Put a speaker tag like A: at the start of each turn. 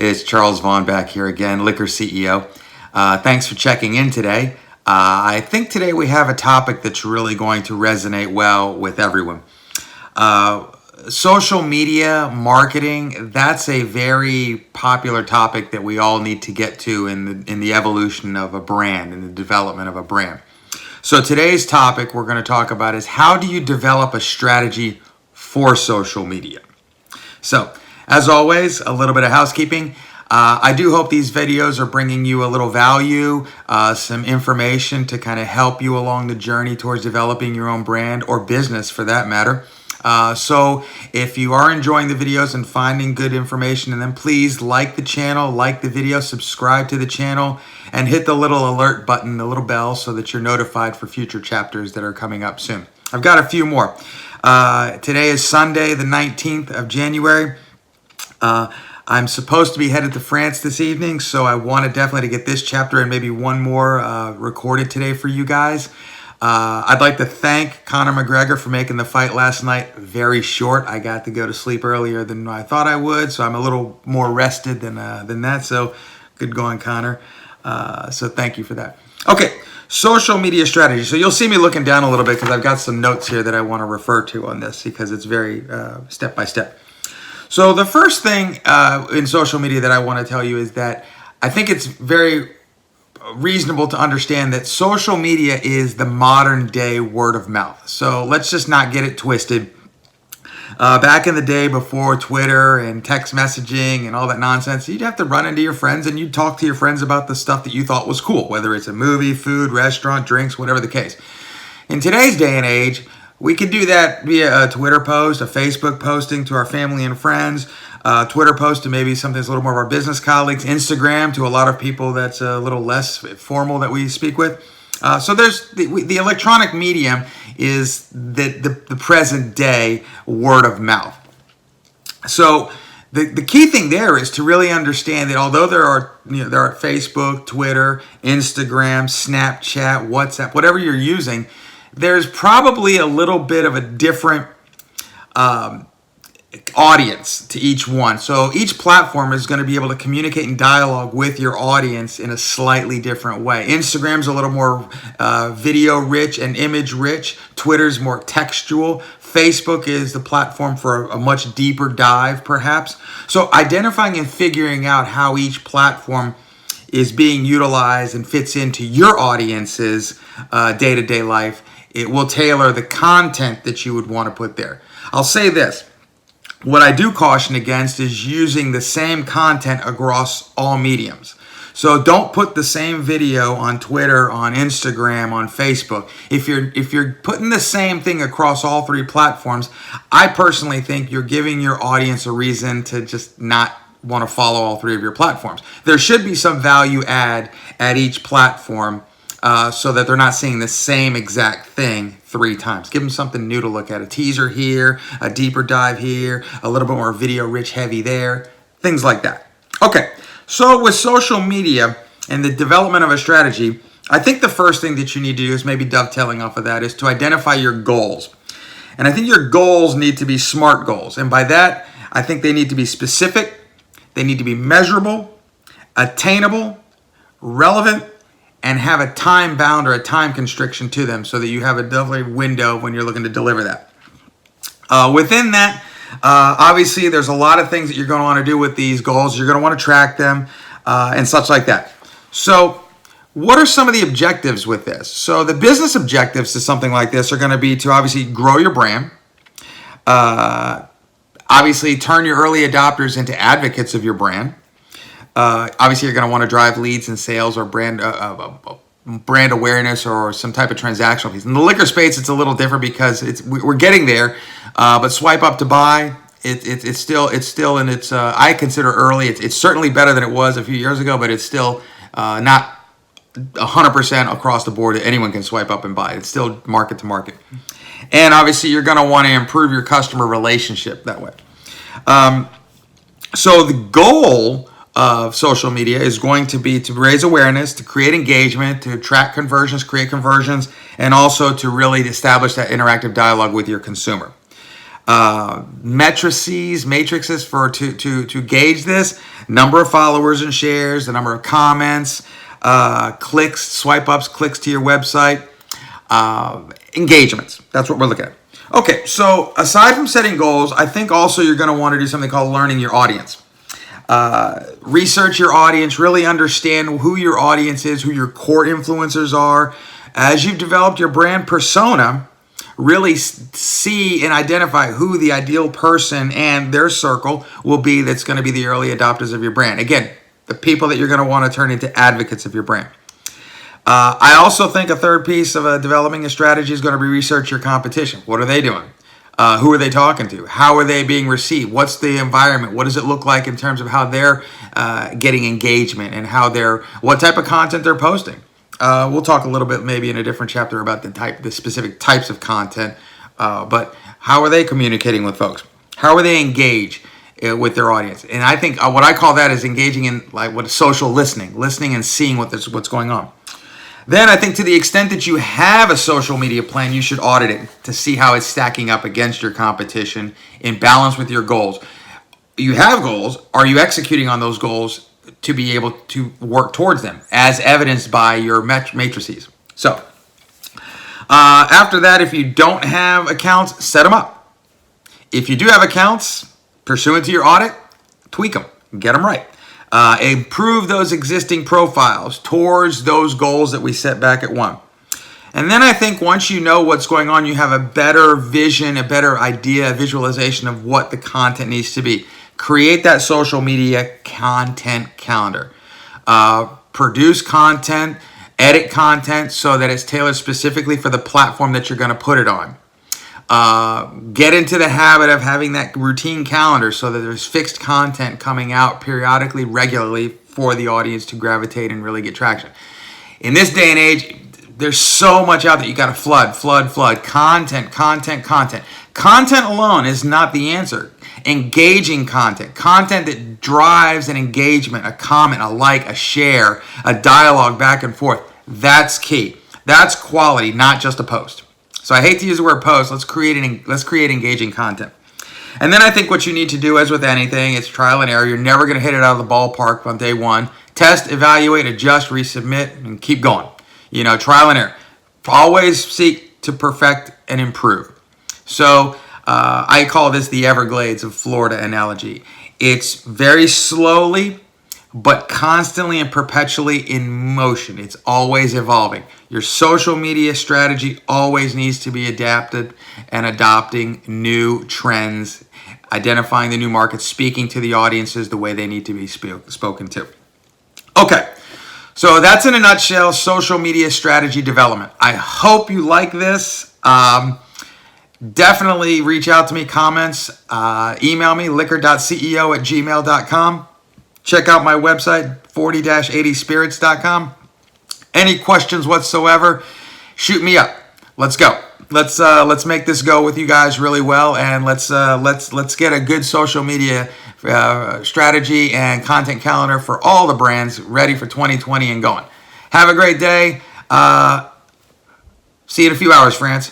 A: It's Charles Vaughn back here again, Liquor CEO. Thanks for checking in today. I think today we have a topic that's really going to resonate well with everyone. Social media marketing, that's a very popular topic that we all need to get to in the evolution of a brand, in the development of a brand. So today's topic we're going to talk about is how do you develop a strategy for social media? So, as always, a little bit of housekeeping. I do hope these videos are bringing you a little value, some information to kind of help you along the journey towards developing your own brand or business for that matter. So if you are enjoying the videos and finding good information, and then please like the channel, like the video, subscribe to the channel, and hit the little alert button, the little bell, so that you're notified for future chapters that are coming up soon. I've got a few more. Today is Sunday, the 19th of January. I'm supposed to be headed to France this evening, so I wanted definitely to get this chapter and maybe one more recorded today for you guys. I'd like to thank Conor McGregor for making the fight last night very short. I got to go to sleep earlier than I thought I would, so I'm a little more rested than that. So good going, Conor. So thank you for that. Okay, social media strategy. So you'll see me looking down a little bit because I've got some notes here that I want to refer to on this because it's very step by step. So the first thing in social media that I want to tell you is that I think it's very reasonable to understand that social media is the modern day word of mouth. So let's just not get it twisted. Back in the day before Twitter and text messaging and all that nonsense, you'd have to run into your friends and you'd talk to your friends about the stuff that you thought was cool, whether it's a movie, food, restaurant, drinks, whatever the case. In today's day and age, we can do that via a Twitter post, a Facebook posting to our family and friends, Twitter post to maybe something that's a little more of our business colleagues, Instagram to a lot of people that's a little less formal that we speak with. So there's the electronic medium is the present day word of mouth. So the key thing there is to really understand that although there are Facebook, Twitter, Instagram, Snapchat, WhatsApp, whatever you're using, there's probably a little bit of a different audience to each one. So each platform is going to be able to communicate and dialogue with your audience in a slightly different way. Instagram's a little more video rich and image rich. Twitter's more textual. Facebook is the platform for a much deeper dive, perhaps. So identifying and figuring out how each platform is being utilized and fits into your audience's day-to-day life, it will tailor the content that you would want to put there. I'll say this. What I do caution against is using the same content across all mediums. So don't put the same video on Twitter, on Instagram, on Facebook. If you're putting the same thing across all three platforms, I personally think you're giving your audience a reason to just not want to follow all three of your platforms. There should be some value add at each platform so that they're not seeing the same exact thing three times. Give them something new to look at. A teaser here, a deeper dive here, a little bit more video rich heavy there, things like that. Okay, so with social media and the development of a strategy, I think the first thing that you need to do is maybe dovetailing off of that is to identify your goals. And I think your goals need to be SMART goals. And by that, I think they need to be specific, they need to be measurable, attainable, relevant, and have a time bound or a time constriction to them so that you have a definitely window when you're looking to deliver that. Within that, obviously, there's a lot of things that you're going to want to do with these goals. You're going to want to track them and such like that. So what are some of the objectives with this? So the business objectives to something like this are going to be to obviously grow your brand, obviously turn your early adopters into advocates of your brand. Obviously, you're going to want to drive leads and sales or brand awareness or some type of transactional piece. In the liquor space, it's a little different because we're getting there. But swipe up to buy, it's still in its I consider early. It's certainly better than it was a few years ago, but it's still not 100% across the board that anyone can swipe up and buy. It's still market to market. And obviously, you're going to want to improve your customer relationship that way. So the goal of social media is going to be to raise awareness, to create engagement, to attract conversions, create conversions, and also to really establish that interactive dialogue with your consumer. Matrices to gauge this. number of followers and shares, the number of comments, clicks, swipe ups, clicks to your website, engagements. That's what we're looking at. Okay, so aside from setting goals, I think also you're going to want to do something called learning your audience. Research your audience, really understand who your audience is, who your core influencers are. As you've developed your brand persona, really see and identify who the ideal person and their circle will be that's going to be the early adopters of your brand. Again, the people that you're going to want to turn into advocates of your brand. I also think a third piece of developing a strategy is going to be research your competition. What are they doing? Who are they talking to? How are they being received? What's the environment? What does it look like in terms of how they're getting engagement and what type of content they're posting? We'll talk a little bit maybe in a different chapter about the specific types of content, but how are they communicating with folks? How are they engaged with their audience? And I think what I call that is engaging in what is social listening and seeing what's going on. Then I think to the extent that you have a social media plan, you should audit it to see how it's stacking up against your competition in balance with your goals. You have goals. Are you executing on those goals to be able to work towards them, as evidenced by your matrices? So after that, if you don't have accounts, set them up. If you do have accounts, pursuant to your audit, tweak them, get them right. Improve those existing profiles towards those goals that we set back at 1. And then I think once you know what's going on, you have a better vision, a better idea, a visualization of what the content needs to be. Create that social media content calendar. Produce content, edit content so that it's tailored specifically for the platform that you're going to put it on. Get into the habit of having that routine calendar so that there's fixed content coming out periodically, regularly for the audience to gravitate and really get traction. In this day and age, there's so much out there. You got to flood. Content. Content alone is not the answer. Engaging content that drives an engagement, a comment, a like, a share, a dialogue back and forth. That's key. That's quality, not just a post. So I hate to use the word post. Let's create engaging content. And then I think what you need to do, as with anything, it's trial and error. You're never going to hit it out of the ballpark on day 1. Test, evaluate, adjust, resubmit, and keep going. Trial and error. Always seek to perfect and improve. So I call this the Everglades of Florida analogy. It's very slowly, but constantly and perpetually in motion. It's always evolving. Your social media strategy always needs to be adapted and adopting new trends, identifying the new markets, speaking to the audiences the way they need to be spoken to. Okay, so that's in a nutshell social media strategy development. I hope you like this. Definitely reach out to me, comments, email me, liquor.ceo@gmail.com. Check out my website, 40-80spirits.com. Any questions whatsoever, shoot me up. Let's go. Let's make this go with you guys really well, and let's get a good social media strategy and content calendar for all the brands ready for 2020 and going. Have a great day. See you in a few hours, friends.